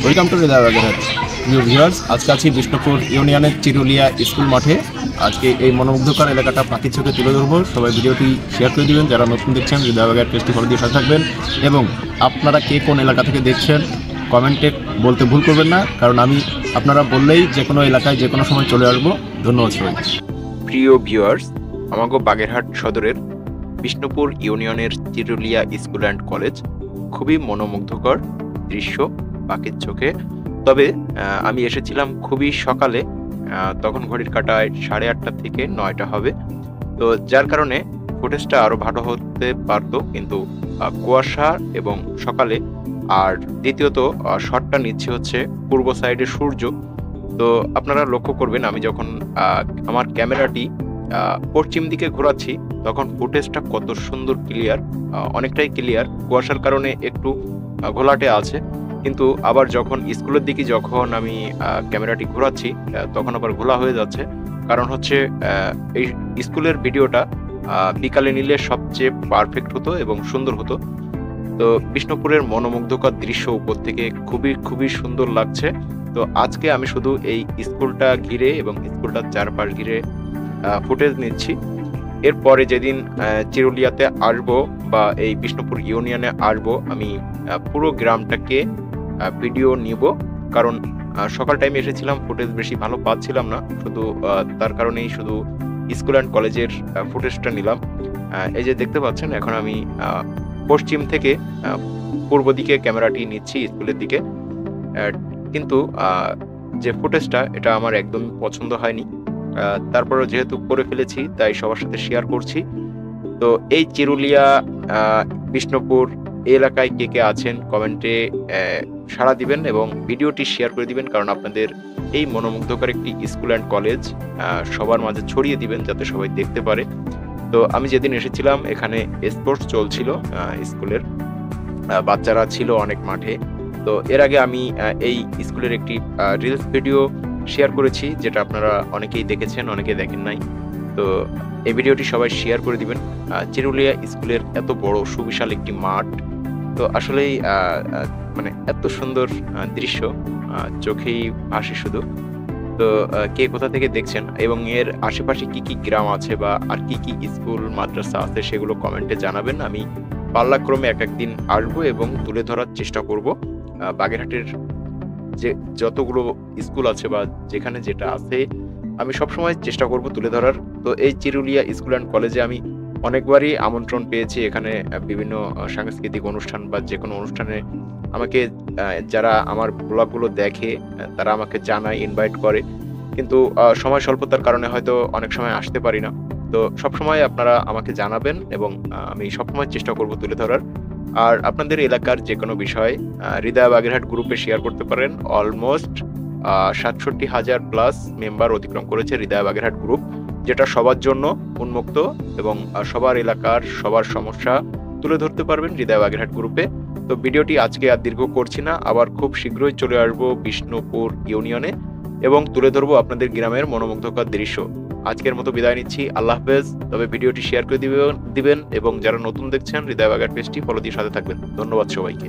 Welcome to হৃদয় বাগেরহাট। প্রিয় viewers, আজকে আছি বিষ্ণুপুর ইউনিয়নের চিরুলিয়া স্কুল মাঠে। আজকে এই মনোমুগ্ধকর এলাকাটা পাখির চোখে তুলে ধরবো। সবাই ভিডিওটি শেয়ার করে দিবেন, যারা নতুন দেখছেন হৃদয় বাগেরহাট পেজটি ফলো দিয়ে সাথে থাকবেন। এবং আপনারা কে কোন এলাকা থেকে দেখছেন কমেন্টে বলতে ভুল করবেন না, কারণ আমি আপনারা বললেই যে কোনো এলাকায় যে কোনো সময় চলে আসবো। ধন্যবাদ সবাই। প্রিয় ভিউয়ার্স, আমাগো বাগেরহাট সদরের বিষ্ণুপুর ইউনিয়নের চিরুলিয়া স্কুল অ্যান্ড কলেজ খুবই মনোমুগ্ধকর দৃশ্য পাখির চোখে। তবে আমি এসেছিলাম খুবই সকালে, তখন ঘড়ির কাঁটায় 8:30 থেকে 9টা হবে। তো যার কারণে ফুটেজটা আরও ভালো হতে পারতো, কিন্তু কুয়াশা এবং সকালে। আর দ্বিতীয়ত শটটা নিচ্ছে হচ্ছে পূর্ব সাইডে সূর্য। তো আপনারা লক্ষ্য করবেন, আমি যখন আমার ক্যামেরাটি পশ্চিম দিকে ঘোরাচ্ছি তখন ফুটেজটা কত সুন্দর ক্লিয়ার, অনেকটাই ক্লিয়ার। কুয়াশার কারণে একটু ঘোলাটে আছে, কিন্তু আবার যখন স্কুলের দিকে যখন আমি ক্যামেরাটি ঘোরাচ্ছি তখন আবার ঘোলা হয়ে যাচ্ছে। কারণ হচ্ছে এই স্কুলের ভিডিওটা বিকালে নিলে সবচেয়ে পারফেক্ট হতো এবং সুন্দর হতো। তো বিষ্ণুপুরের মনোমুগ্ধকর দৃশ্য উপর থেকে খুবই খুবই সুন্দর লাগছে। তো আজকে আমি শুধু এই স্কুলটা ঘিরে এবং স্কুলটার চারপাশ ঘিরে ফুটেজ নিচ্ছি। এরপরে যেদিন চিরুলিয়াতে আসবো বা এই বিষ্ণুপুর ইউনিয়নে আসবো, আমি পুরো গ্রামটাকে ভিডিও নিব। কারণ সকাল টাইমে এসেছিলাম, ফুটেজ বেশি ভালো পাচ্ছিলাম না, শুধু তার কারণেই শুধু স্কুল অ্যান্ড কলেজের ফুটেজটা নিলাম। এই যে দেখতে পাচ্ছেন, এখন আমি পশ্চিম থেকে পূর্ব দিকে ক্যামেরাটি নিচ্ছি স্কুলের দিকে। কিন্তু যে ফুটেজটা এটা আমার একদমই পছন্দ হয়নি, তারপরেও যেহেতু করে ফেলেছি তাই সবার সাথে শেয়ার করছি। তো এই চিরুলিয়া বিষ্ণুপুর এলাকায় কে কে আছেন কমেন্টে সাড়া দিবেন এবং ভিডিওটি শেয়ার করে দিবেন, কারণ আপনাদের এই মনোমুগ্ধকর একটি স্কুল অ্যান্ড কলেজ সবার মাঝে ছড়িয়ে দিবেন যাতে সবাই দেখতে পারে। তো আমি যেদিন এসেছিলাম এখানে স্পোর্টস চলছিল, স্কুলের বাচ্চারা ছিল অনেক মাঠে। তো এর আগে আমি এই স্কুলের একটি রিলস ভিডিও শেয়ার করেছি, যেটা আপনারা অনেকেই দেখেছেন, অনেকে দেখেন নাই। তো এই ভিডিওটি সবাই শেয়ার করে দিবেন। চিরুলিয়া স্কুলের এত বড় সুবিশাল একটি মাঠ, তো আসলেই মানে এত সুন্দর দৃশ্য চোখেই ভাসে শুধু। তো কে কোথা থেকে দেখছেন এবং এর আশেপাশে কি কি গ্রাম আছে বা আর কি কি স্কুল মাদ্রাসা আছে সেগুলো কমেন্টে জানাবেন। আমি পাল্লাক্রমে এক একদিন আসবো এবং তুলে ধরার চেষ্টা করব। বাগেরহাটের যে যতগুলো স্কুল আছে বা যেখানে যেটা আছে আমি সবসময় চেষ্টা করব তুলে ধরার। তো এই চিরুলিয়া স্কুল অ্যান্ড কলেজে আমি অনেকবারই আমন্ত্রণ পেয়েছি। এখানে বিভিন্ন সাংস্কৃতিক অনুষ্ঠান বা যে কোনো অনুষ্ঠানে আমাকে যারা আমার ব্লগগুলো দেখে তারা আমাকে জানায়, ইনভাইট করে, কিন্তু সময় স্বল্পতার কারণে হয়তো অনেক সময় আসতে পারি না। তো সবসময় আপনারা আমাকে জানাবেন এবং আমি সবসময় চেষ্টা করব তুলে ধরার। আর আপনাদের এলাকার যে কোনো বিষয় হৃদয় বাগেরহাট গ্রুপে শেয়ার করতে পারেন। অলমোস্ট 67,000 প্লাস মেম্বার অতিক্রম করেছে হৃদয় বাগেরহাট গ্রুপ, যেটা সবার জন্য উন্মুক্ত এবং সবার এলাকার সবার সমস্যা তুলে ধরতে পারবেন হৃদয় বাগেরহাট গ্রুপে। তো ভিডিওটি আজকে আর দীর্ঘ করছি না, আবার খুব শীঘ্রই চলে আসবো বিষ্ণুপুর ইউনিয়নে এবং তুলে ধরবো আপনাদের গ্রামের মনোমুগ্ধকর দৃশ্য। আজকের মতো বিদায় নিচ্ছি, আল্লাহ হাফেজ। তবে ভিডিওটি শেয়ার করে দিবেন এবং যারা নতুন দেখছেন হৃদয় বাগেরহাট পেজটি ফলো দিয়ে সাথে থাকবেন। ধন্যবাদ সবাইকে।